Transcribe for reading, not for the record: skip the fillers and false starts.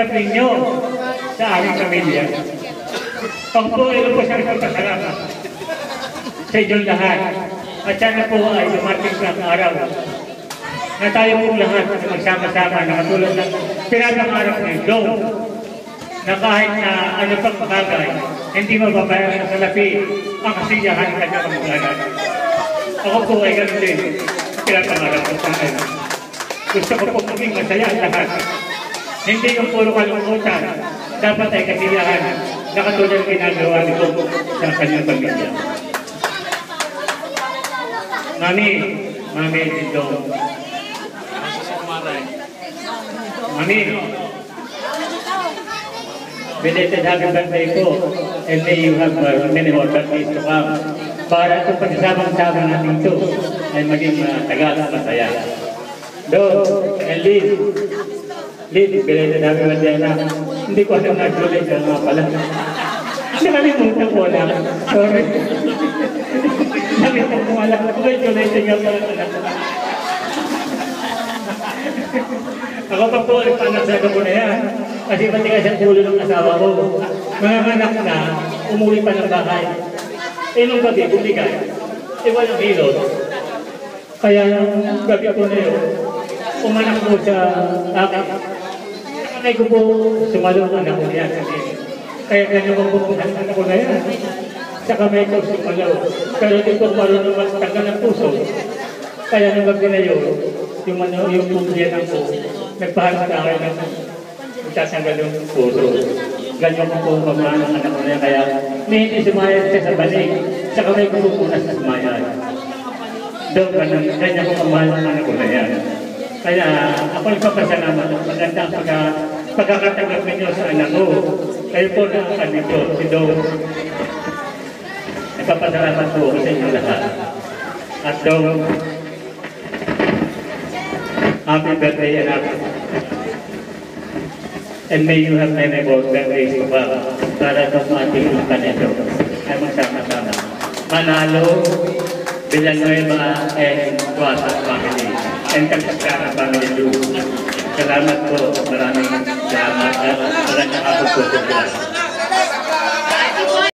ninyo sa aming pamilya. Pagpulo po sa pasalamat sa inyong lahat. At sana po ay dumating ang araw na tayo pong lahat magsama-sama na katulad ng pinapangarap ng Dong na kahit na ano pang bagay, hindi mababayaran sa lapi ang kasiyahan ng kanyang pagkakas. Ako po ay ganun din pinapangarap ko sa akin. Gusto ko po maging masaya ang lahat. Hindi yung puro kalungkutan, dapat ay kasiyahan na katulad ng ginagawa nito sa kanyang pamilya. Mami, Dong. Mami, belated happy birthday po, and may you have many more birthdays to come. Para itong pagsasamang-sama natin ito ay maging tagal at masaya. Dong, and Liz, belated happy birthday na. Hindi ko alam na Julie ka nga pala. Nakalimutan ko lang. Sorry. Nakalimutan ko lang. Congratulations nga pala. Ako pa po, panagsaga ko na yan. Kasi matigas ang ulo ng asawa ko. Mga anak na, umuwi pa ng bahay. Nung gabi, bumigay. Walang hilot. Kaya yung gabi ko na yun, umanak ko sa akin. Nakanay ko po, sumalo ang anak ko yan. Kaya ganyan ko po ang anak ko na yan. Sa kamay ko sumalo. Pero dito parang naman tagal ng puso. Kaya nung gabi na yun, yung puso ko, nagpahanap sa akin ng magtatanggal yung puso. Ganyan ko po pamahal ng anak ko na yan. Kaya hindi sumayad siya sa balik. Sa kamay ko po na sa sumayad. Doon, ganyan ko pamahal ng anak ko na yan. Kaya ako nagpapasalamat ang magandang pagkakatanggap ninyo sa anak ko. Kayo po na ang dito, si Dong. Nagpapasalamat po sa inyo lahat. At Dong, happy birthday, anak. And may you have many more birthdays to come. Para sa ating mga kanito ay magsama-sama. Manalo, Villanueva, and Tuasa family. And Kapiskara family too. Salamat po. Maraming salamat. Maraming ako po.